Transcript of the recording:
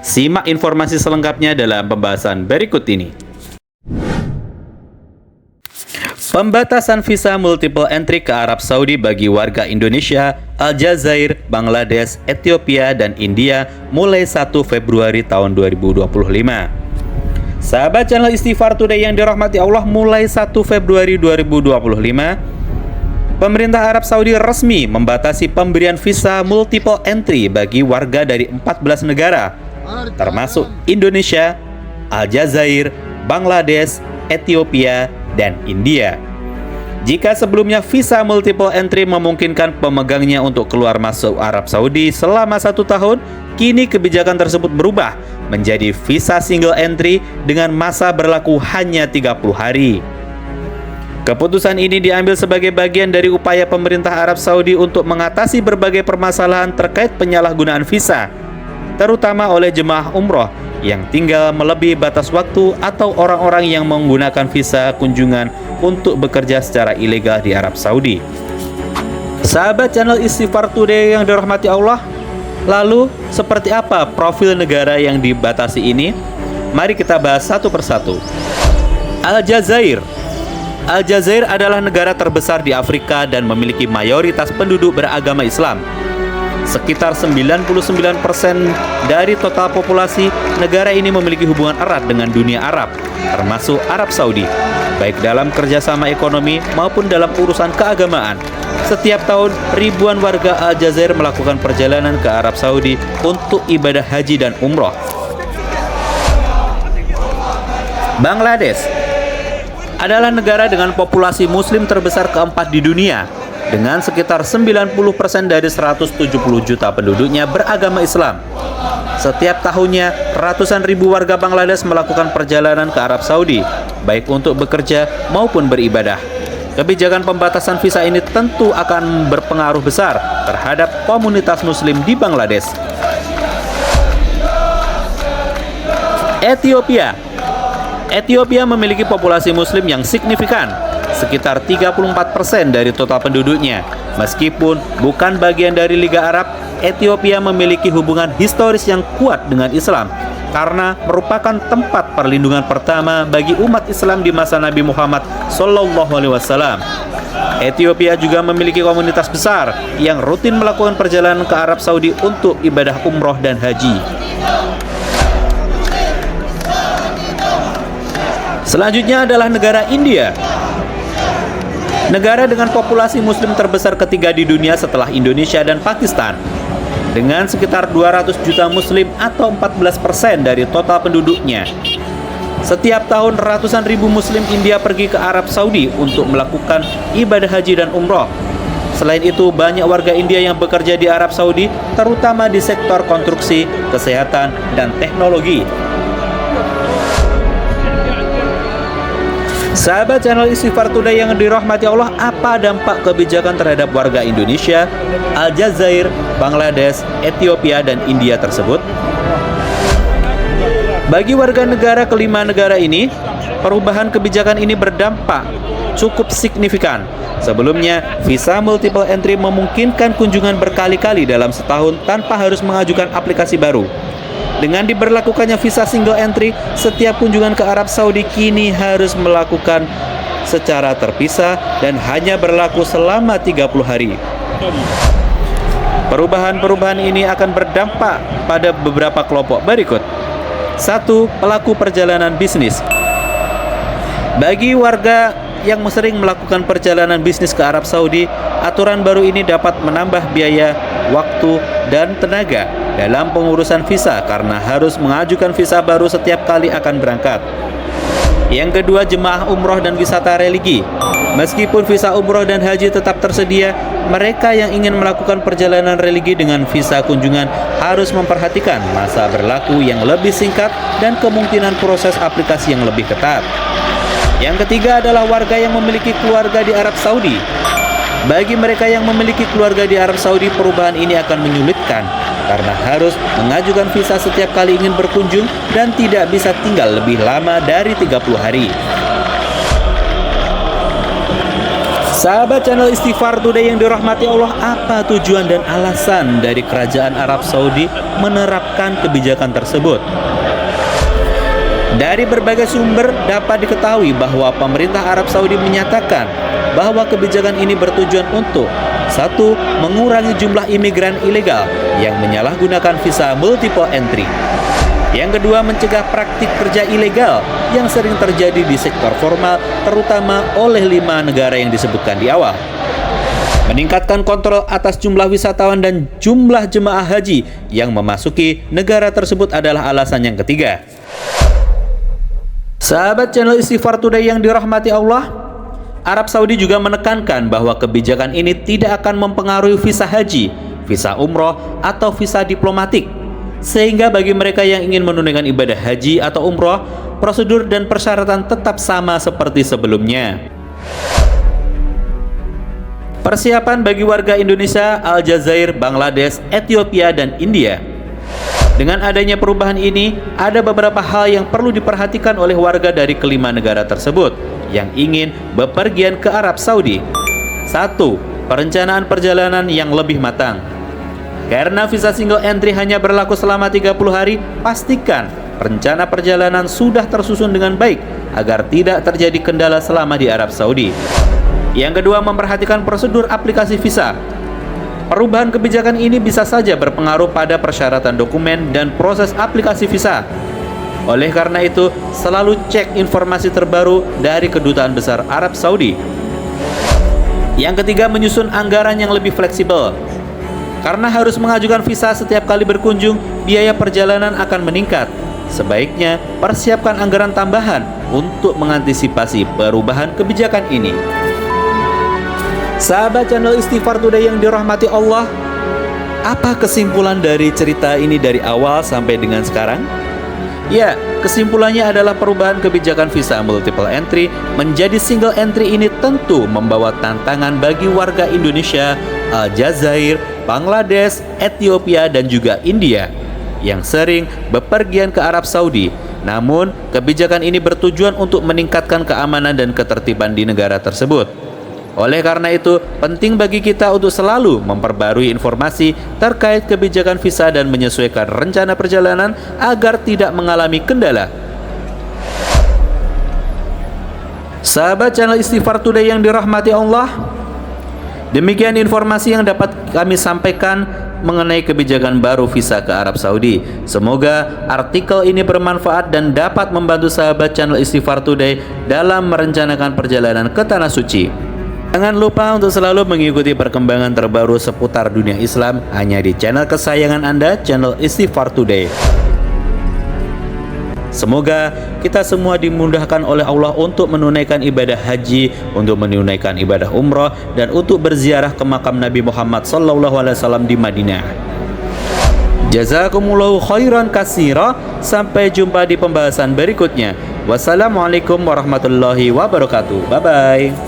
Simak informasi selengkapnya dalam pembahasan berikut ini. Pembatasan visa multiple entry ke Arab Saudi bagi warga Indonesia, Aljazair, Bangladesh, Ethiopia, dan India mulai 1 Februari tahun 2025. Sahabat channel Istighfar Today yang dirahmati Allah, mulai 1 Februari 2025, pemerintah Arab Saudi resmi membatasi pemberian visa multiple entry bagi warga dari 14 negara, termasuk Indonesia, Aljazair, Bangladesh, Ethiopia, dan India. Jika sebelumnya visa multiple entry memungkinkan pemegangnya untuk keluar masuk Arab Saudi selama 1 tahun, kini kebijakan tersebut berubah menjadi visa single entry dengan masa berlaku hanya 30 hari. Keputusan ini diambil sebagai bagian dari upaya pemerintah Arab Saudi untuk mengatasi berbagai permasalahan terkait penyalahgunaan visa, terutama oleh jemaah umroh yang tinggal melebihi batas waktu atau orang-orang yang menggunakan visa kunjungan untuk bekerja secara ilegal di Arab Saudi. Sahabat channel Istighfar Today yang dirahmati Allah, lalu seperti apa profil negara yang dibatasi ini? Mari kita bahas satu persatu. Aljazair. Aljazair adalah negara terbesar di Afrika dan memiliki mayoritas penduduk beragama Islam. Sekitar 99% dari total populasi, negara ini memiliki hubungan erat dengan dunia Arab, termasuk Arab Saudi, baik dalam kerjasama ekonomi maupun dalam urusan keagamaan. Setiap tahun, ribuan warga Aljazair melakukan perjalanan ke Arab Saudi untuk ibadah haji dan umroh. Bangladesh adalah negara dengan populasi muslim terbesar keempat di dunia, dengan sekitar 90% dari 170 juta penduduknya beragama Islam. Setiap tahunnya, ratusan ribu warga Bangladesh melakukan perjalanan ke Arab Saudi, baik untuk bekerja maupun beribadah. Kebijakan pembatasan visa ini tentu akan berpengaruh besar terhadap komunitas muslim di Bangladesh. Ethiopia memiliki populasi muslim yang signifikan, sekitar 34% dari total penduduknya. Meskipun bukan bagian dari Liga Arab, Ethiopia memiliki hubungan historis yang kuat dengan Islam karena merupakan tempat perlindungan pertama bagi umat Islam di masa Nabi Muhammad SAW. Ethiopia juga memiliki komunitas besar yang rutin melakukan perjalanan ke Arab Saudi untuk ibadah umroh dan haji. Selanjutnya adalah negara India. Negara dengan populasi muslim terbesar ketiga di dunia setelah Indonesia dan Pakistan, dengan sekitar 200 juta muslim atau 14% dari total penduduknya. Setiap tahun ratusan ribu muslim India pergi ke Arab Saudi untuk melakukan ibadah haji dan umroh. Selain itu, banyak warga India yang bekerja di Arab Saudi, terutama di sektor konstruksi, kesehatan, dan teknologi. Sahabat channel Istighfar Today yang dirahmati Allah, apa dampak kebijakan terhadap warga Indonesia, Aljazair, Bangladesh, Ethiopia, dan India tersebut? Bagi warga negara kelima negara ini, perubahan kebijakan ini berdampak cukup signifikan. Sebelumnya, visa multiple entry memungkinkan kunjungan berkali-kali dalam setahun tanpa harus mengajukan aplikasi baru. Dengan diberlakukannya visa single entry, setiap kunjungan ke Arab Saudi kini harus melakukan secara terpisah dan hanya berlaku selama 30 hari. Perubahan-perubahan ini akan berdampak pada beberapa kelompok berikut. 1. Pelaku perjalanan bisnis. Bagi warga yang sering melakukan perjalanan bisnis ke Arab Saudi, aturan baru ini dapat menambah biaya, waktu, dan tenaga dalam pengurusan visa karena harus mengajukan visa baru setiap kali akan berangkat. Yang kedua, jemaah umroh dan wisata religi. Meskipun visa umroh dan haji tetap tersedia, mereka yang ingin melakukan perjalanan religi dengan visa kunjungan harus memperhatikan masa berlaku yang lebih singkat dan kemungkinan proses aplikasi yang lebih ketat. Yang ketiga adalah warga yang memiliki keluarga di Arab Saudi. Bagi mereka yang memiliki keluarga di Arab Saudi, perubahan ini akan menyulitkan karena harus mengajukan visa setiap kali ingin berkunjung dan tidak bisa tinggal lebih lama dari 30 hari. Sahabat channel Istighfar Today yang dirahmati Allah, apa tujuan dan alasan dari kerajaan Arab Saudi menerapkan kebijakan tersebut? Dari berbagai sumber dapat diketahui bahwa pemerintah Arab Saudi menyatakan bahwa kebijakan ini bertujuan untuk: 1. Mengurangi jumlah imigran ilegal yang menyalahgunakan visa multiple entry. Yang kedua, mencegah praktik kerja ilegal yang sering terjadi di sektor formal, terutama oleh 5 negara yang disebutkan di awal. Meningkatkan kontrol atas jumlah wisatawan dan jumlah jemaah haji yang memasuki negara tersebut adalah alasan yang ketiga. Sahabat channel Istighfar Today yang dirahmati Allah, Arab Saudi juga menekankan bahwa kebijakan ini tidak akan mempengaruhi visa haji, visa umroh, atau visa diplomatik. Sehingga bagi mereka yang ingin menunaikan ibadah haji atau umroh, prosedur dan persyaratan tetap sama seperti sebelumnya. Persiapan bagi warga Indonesia, Aljazair, Bangladesh, Ethiopia, dan India. Dengan adanya perubahan ini, ada beberapa hal yang perlu diperhatikan oleh warga dari kelima negara tersebut yang ingin bepergian ke Arab Saudi. 1. Perencanaan perjalanan yang lebih matang. Karena visa single entry hanya berlaku selama 30 hari, pastikan rencana perjalanan sudah tersusun dengan baik agar tidak terjadi kendala selama di Arab Saudi. Yang kedua, memperhatikan prosedur aplikasi visa. Perubahan kebijakan ini bisa saja berpengaruh pada persyaratan dokumen dan proses aplikasi visa. Oleh karena itu, selalu cek informasi terbaru dari Kedutaan Besar Arab Saudi. Yang ketiga, menyusun anggaran yang lebih fleksibel. Karena harus mengajukan visa setiap kali berkunjung, biaya perjalanan akan meningkat. Sebaiknya persiapkan anggaran tambahan untuk mengantisipasi perubahan kebijakan ini. Sahabat channel Istighfar Today yang dirahmati Allah, apa kesimpulan dari cerita ini dari awal sampai dengan sekarang? Ya, kesimpulannya adalah perubahan kebijakan visa multiple entry menjadi single entry ini tentu membawa tantangan bagi warga Indonesia, Aljazair, Bangladesh, Ethiopia, dan juga India yang sering bepergian ke Arab Saudi. Namun, kebijakan ini bertujuan untuk meningkatkan keamanan dan ketertiban di negara tersebut. Oleh karena itu, penting bagi kita untuk selalu memperbarui informasi terkait kebijakan visa dan menyesuaikan rencana perjalanan agar tidak mengalami kendala. Sahabat channel Istighfar Today yang dirahmati Allah, demikian informasi yang dapat kami sampaikan mengenai kebijakan baru visa ke Arab Saudi. Semoga artikel ini bermanfaat dan dapat membantu sahabat channel Istighfar Today dalam merencanakan perjalanan ke Tanah Suci. Jangan lupa untuk selalu mengikuti perkembangan terbaru seputar dunia Islam hanya di channel kesayangan Anda, channel Istighfar Today. Semoga kita semua dimudahkan oleh Allah untuk menunaikan ibadah haji, untuk menunaikan ibadah umrah, dan untuk berziarah ke makam Nabi Muhammad SAW di Madinah. Jazakumullahu khairan katsira. Sampai jumpa di pembahasan berikutnya. Wassalamualaikum warahmatullahi wabarakatuh. Bye bye.